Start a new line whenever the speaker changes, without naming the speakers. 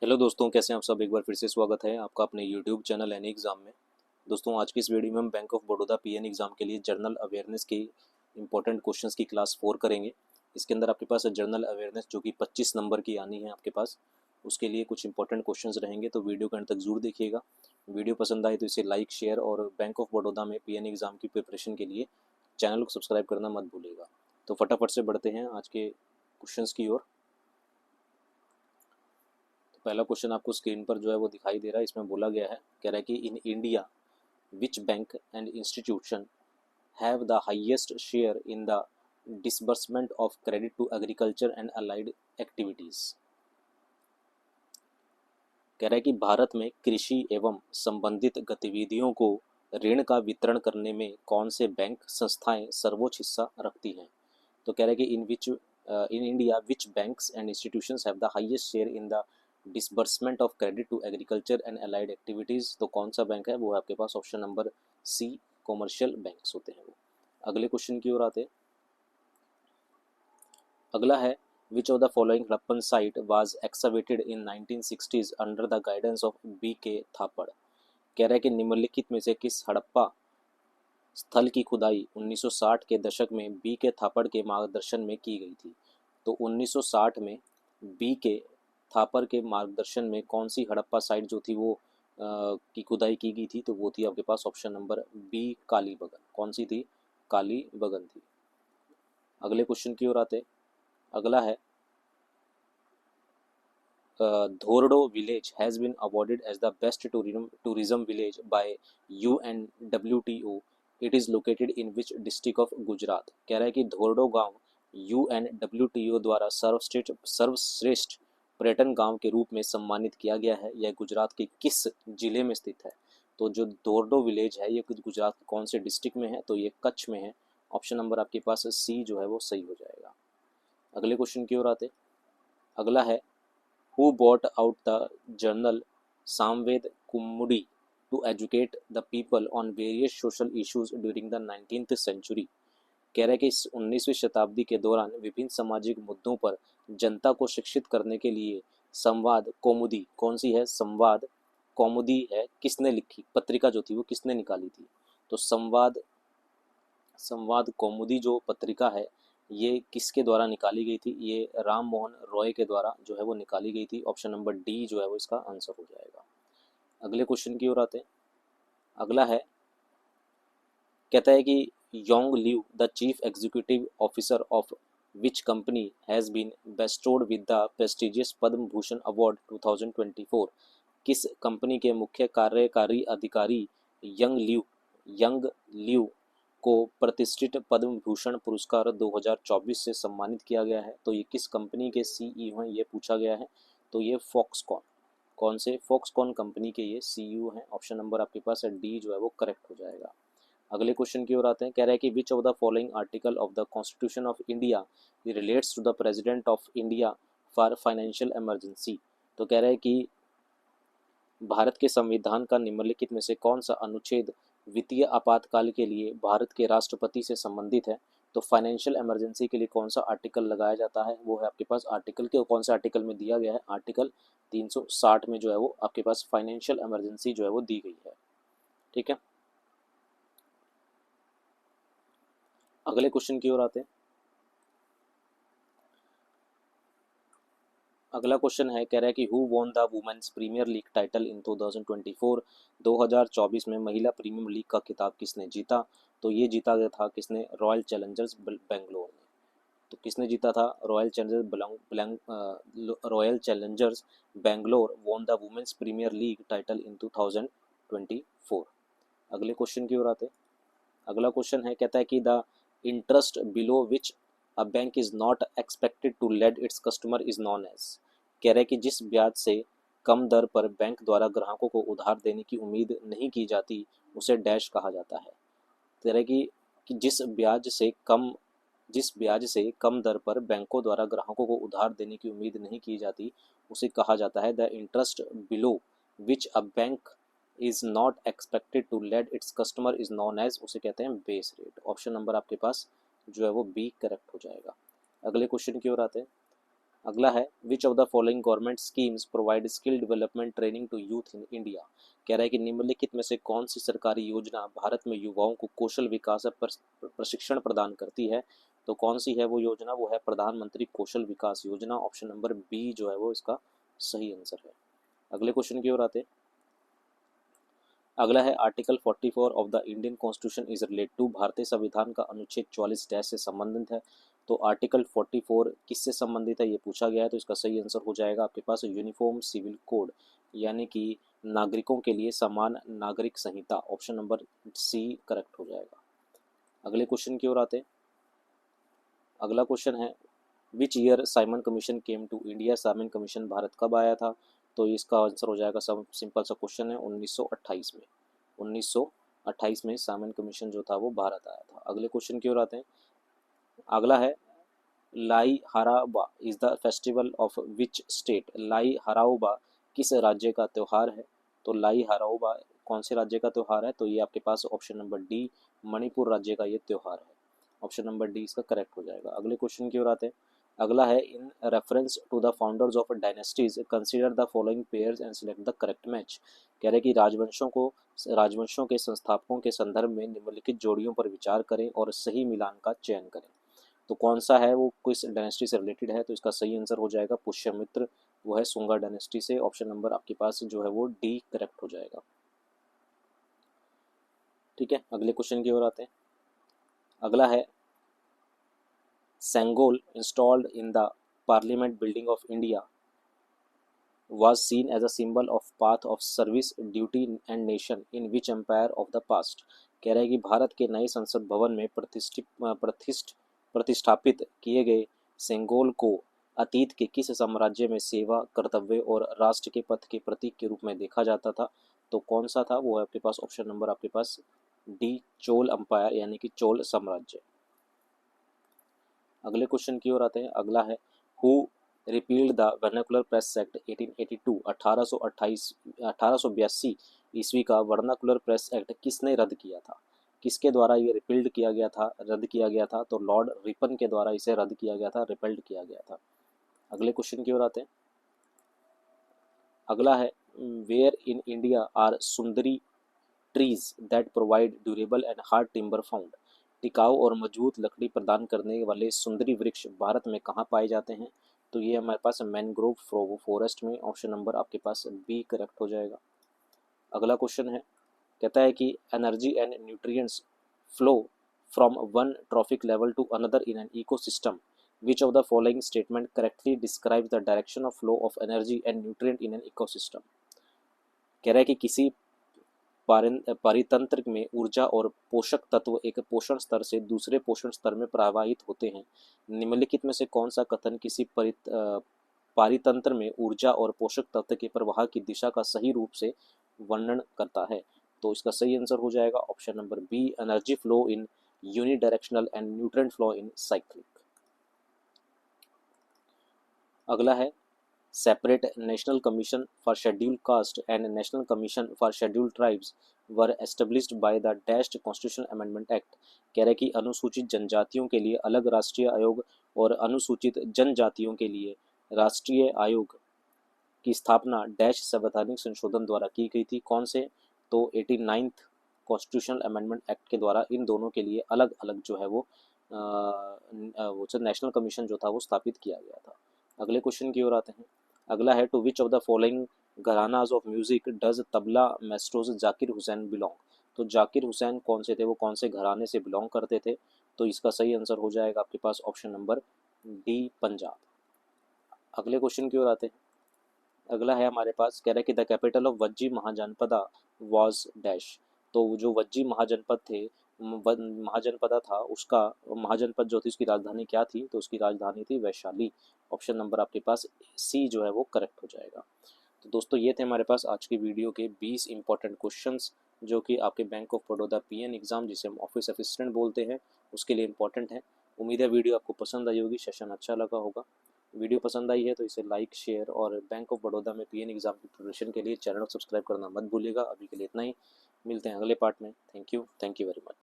Hello दोस्तों, कैसे हैं आप सब। एक बार फिर से स्वागत है आपका अपने यूट्यूब चैनल एन एग्ज़ाम में। दोस्तों, आज की इस वीडियो में हम bank of Baroda PN exam के लिए जर्नल अवेयरनेस की इंपॉर्टेंट क्वेश्चंस की क्लास 4 करेंगे। इसके अंदर आपके पास जर्नल अवेयरनेस जो कि 25 नंबर की आनी है आपके पास, उसके लिए कुछ इंपॉर्टेंट क्वेश्चंस रहेंगे, तो वीडियो के अंत तक जरूर देखिएगा। वीडियो पसंद आए तो इसे लाइक, शेयर और बैंक ऑफ बड़ौदा में पीएन एग्ज़ाम की प्रिपरेशन के लिए चैनल को सब्सक्राइब करना मत भूलिएगा। तो फटाफट से बढ़ते हैं आज के क्वेश्चंस की ओर। पहला क्वेश्चन आपको स्क्रीन पर जो है वो दिखाई दे रहा है। इसमें बोला गया है, कह रहा है कि in India which bank and institution have the highest share in the disbursement of credit to agriculture and allied activities. कह रहा है कि भारत में कृषि एवं संबंधित गतिविधियों को ऋण का वितरण करने में कौन से बैंक संस्थाएं सर्वोच्च हिस्सा रखती हैं। तो कह रहा है कि in India which banks and institutions have the highest share in the disbursement of credit to agriculture and allied activities. तो कौन सा बैंक है वो है आपके पास option number C, commercial banks होते हैं वो। अगले क्वेश्चन की ओर आते हैं। अगला है, which of the following Harappan site was excavated in 1960s under the guidance of B K Thapar. कह रहा है कि निम्नलिखित में से किस हड़प्पा स्थल की खुदाई 1960 के दशक में बी के थापड़ के मार्गदर्शन में की गई थी। तो 1960 में बी के थापर के मार्गदर्शन में कौन सी हड़प्पा साइट जो थी वो की खुदाई की गई थी। तो वो थी आपके पास ऑप्शन नंबर बी, कालीबंगन। कौन सी थी? कालीबंगन थी। अगले क्वेश्चन की ओर आते। अगला है, Dhordo village has been awarded as the best tourism village by UNWTO। It is located in which district of Gujarat. कह रहा है कि धोरडो गांव UNWTO द्वारा सर्वश्रेष्ठ पर्यटन गांव के रूप में सम्मानित किया गया है। यह गुजरात के किस जिले में स्थित है? तो जो धोरडो विलेज है ये गुजरात के कौन से डिस्ट्रिक्ट में है? तो ये कच्छ में है। ऑप्शन नंबर आपके पास सी जो है वो सही हो जाएगा। अगले क्वेश्चन की ओर आते। अगला है, who brought out the journal Samved Kummudi to educate the people on various social issues during the 19th century। कह रहा है कि इस 19वीं शताब्दी के दौरान विभिन्न सामाजिक मुद्दों पर जनता को शिक्षित करने के लिए संवाद कौमुदी, कौन सी है? संवाद कौमुदी है, किसने लिखी? पत्रिका जो थी वो किसने निकाली थी? तो संवाद कौमुदी जो पत्रिका है ये किसके द्वारा निकाली गई थी? ये राम मोहन रॉय के द्वारा जो है वो निकाली गई थी। ऑप्शन नंबर डी जो है वो इसका आंसर हो जाएगा। अगले क्वेश्चन की ओर आते हैं। अगला है, कहता है कि Young Liu the chief executive officer of which company has been bestowed with the prestigious Padma Bhushan award 2024। किस कंपनी के मुख्य कार्यकारी अधिकारी यंग लिव को प्रतिष्ठित पद्म भूषण पुरस्कार 2024 से सम्मानित किया गया है? तो ये किस कंपनी के CEO हैं ये पूछा गया है। तो ये फॉक्सकॉन, कौन से? फॉक्सकॉन कंपनी के ये CEO हैं। ऑप्शन नंबर आपके पास है डी जो है वो करेक्ट हो जाएगा। अगले क्वेश्चन की ओर आते हैं। कह रहा है कि which of the following article of the constitution of India relates to the president of India for financial emergency. तो कह रहा है कि भारत के संविधान का निम्नलिखित में से कौन सा अनुच्छेद वित्तीय आपातकाल के लिए भारत के राष्ट्रपति से संबंधित है? तो फाइनेंशियल इमरजेंसी के लिए कौन सा आर्टिकल लगाया जाता है वो है आपके पास आर्टिकल के कौन सा आर्टिकल में दिया गया है? आर्टिकल 360 में जो है वो आपके पास फाइनेंशियल इमरजेंसी जो है वो दी गई है। ठीक है, अगले क्वेश्चन की ओर आते हैं। अगला क्वेश्चन है, कह रहा है कि who won the women's premier league title in 2024। 2024 में महिला प्रीमियर लीग का खिताब किसने जीता? तो ये जीता गया था किसने? रॉयल चैलेंजर्स बेंगलोर ने। तो किसने जीता था? Royal Challengers Bangalore won the women's premier league title in 2024। अगले क्वेश्चन की ओर आते। अगला क्वेश्चन है, कहता है कि the interest below which a bank is not expected to lend its customer is known as. कह रहे हैं कि जिस ब्याज से कम दर पर बैंक द्वारा ग्राहकों को उधार देने की उम्मीद नहीं की जाती उसे डैश कहा जाता है। कह रहे हैं कि जिस ब्याज से कम दर पर बैंकों द्वारा ग्राहकों को उधार देने की उम्मीद नहीं की जाती उसे कहा जाता है the interest below which a bank is not expected to lend its customer is known as, उसे कहते हैं बेस रेट। ऑप्शन नंबर आपके पास जो है वो बी करेक्ट हो जाएगा। अगले क्वेश्चन की ओर आते हैं। अगला है which of the following government schemes provide skill development training to youth in India. कह रहा है कि निम्नलिखित में से कौन सी सरकारी योजना भारत में युवाओं को कौशल विकास प्रशिक्षण प्रदान करती है। तो कौन सी है वो योजना, वो है प्रधानमंत्री कौशल विकास योजना। ऑप्शन नंबर बी जो है वो इसका सही आंसर है। अगले क्वेश्चन की ओर आते हैं। अगला है article 44 of the Indian constitution is relate to. भारतीय संविधान का अनुच्छेद 44 डैश से संबंधित है। तो आर्टिकल 44 किससे संबंधित है ये पूछा गया है, तो इसका सही आंसर हो जाएगा आपके पास यूनिफॉर्म सिविल कोड, यानी कि नागरिकों के लिए समान नागरिक संहिता। ऑप्शन नंबर सी करेक्ट हो जाएगा। अगले क्वेश्चन की ओर आते हैं। अगला क्वेश्चन है which year Simon commission came to India. Simon commission भारत कब आया था, तो इसका आंसर हो जाएगा, सब सिंपल सा क्वेश्चन है, 1928 में। 1928 में साइमन कमीशन जो था वो भारत आया था। अगले क्वेश्चन की ओर आते हैं। अगला है Lai Haraoba is the festival of which state. Lai Haraoba किस राज्य का त्यौहार है। तो लाई हराबा कौन से राज्य का त्यौहार है, तो ये आपके पास ऑप्शन नंबर डी मणिपुर राज्य का ये त्यौहार है। ऑप्शन नंबर डी इसका करेक्ट हो जाएगा। अगले क्वेश्चन की ओर आते हैं। अगला है in reference to the founders of dynasties consider the following pairs and select the correct match. कह रहे कि राजवंशों के संस्थापकों के संदर्भ में निम्नलिखित जोड़ियों पर विचार करें और सही मिलान का चयन करें। तो कौन सा है वो किस डायनेस्टी से रिलेटेड है, तो इसका सही आंसर हो जाएगा पुष्यमित्र, वो है सुंगा डायनेस्टी से। ऑप्शन नंबर आपके पास जो है वो डी करेक्ट हो जाएगा। ठीक है, अगले क्वेश्चन की ओर आते हैं। अगला है Sengol installed in the parliament building of India was seen as a symbol of path of service, duty and nation in which empire of the past। कह रहा है कि भारत के नए संसद भवन में प्रतिष्ठापित किए गए सेंगोल को अतीत के किस साम्राज्य में सेवा, कर्तव्य और राष्ट्र के पथ के प्रतीक के रूप में देखा जाता था। तो कौन सा था, वो है आपके पास ऑप्शन नंबर आपके पास डी चोल अंपायर, यानी कि चोल साम्राज्य। अगले क्वेश्चन की ओर आते हैं। अगला है who repealed the vernacular press act 1882। 1882 ईस्वी का वर्नाकुलर प्रेस एक्ट किसने रद्द किया था। किसके द्वारा ये रिपील्ड किया गया था, रद्द किया गया था, तो लॉर्ड रिपन के द्वारा इसे रद्द किया गया था, रिपेल्ड किया गया था। अगले क्वेश्चन की ओर आते हैं। अगला है where in India are Sundari trees that provide durable and hard timber found. टिकाऊ और मजबूत लकड़ी प्रदान करने वाले सुंदरी वृक्ष भारत में कहाँ पाए जाते हैं। तो ये हमारे पास मैनग्रोव फॉरेस्ट में। ऑप्शन नंबर आपके पास बी करेक्ट हो जाएगा। अगला क्वेश्चन है, कहता है कि energy and nutrients flow from one trophic level to another in an ecosystem which of the following statement correctly describes the direction of flow of energy and nutrient in an ecosystem. कह रहा है कि किसी पारितंत्र में ऊर्जा और पोषक तत्व एक पोषण स्तर से दूसरे पोषण स्तर में प्रवाहित होते हैं। निम्नलिखित में से कौन सा कथन किसी पारितंत्र में ऊर्जा और पोषक तत्व के प्रवाह की दिशा का सही रूप से वर्णन करता है। तो इसका सही आंसर हो जाएगा option number B energy flow in unidirectional and nutrient flow in cyclic. अगला है separate National Commission for Scheduled Caste and National Commission for Scheduled Tribes were established by the dashed Constitutional Amendment Act। कह रहे कि अनुसूचित जनजातियों के लिए अलग राष्ट्रीय आयोग और अनुसूचित जनजातियों के लिए राष्ट्रीय आयोग की स्थापना डैश संवैधानिक संशोधन द्वारा की गई थी। कौन से, तो 89th कॉन्स्टिट्यूशनल अमेंडमेंट एक्ट के द्वारा इन दोनों के लिए अलग अलग जो है वो नेशनल कमीशन जो था वो स्थापित किया गया था। अगले क्वेश्चन की ओर आते हैं। अगला है to which of the following gharanas of music does tabla maestros Zakir Hussain belong. तो जाकिर हुसैन कौन से थे, वो कौन से घराने से बिलोंग करते थे। तो इसका सही आंसर हो जाएगा आपके पास ऑप्शन नंबर डी पंजाब। अगले क्वेश्चन की ओर आते हैं। अगला है हमारे पास, कह रहा है कि the capital of Vajji Mahajanapada was dash. तो जो वज्जी महाजनपद थे, महाजनपदा था, उसका महाजनपद जो थी उसकी राजधानी क्या थी, तो उसकी राजधानी थी वैशाली। ऑप्शन नंबर आपके पास सी जो है वो करेक्ट हो जाएगा। तो दोस्तों ये थे हमारे पास आज की वीडियो के 20 इंपॉर्टेंट क्वेश्चंस जो कि आपके bank of Baroda PN exam जिसे हम ऑफिस असिस्टेंट बोलते हैं उसके लिए इंपॉर्टेंट है। उम्मीद है वीडियो आपको पसंद आई होगी, सेशन अच्छा लगा होगा। वीडियो पसंद आई है तो इसे लाइक शेयर और बैंक ऑफ बड़ौदा में पीएन एग्जाम की प्रिपरेशन के लिए चैनल को सब्सक्राइब करना मत भूलिएगा। अभी के लिए इतना ही, मिलते हैं अगले पार्ट में। Thank you very much.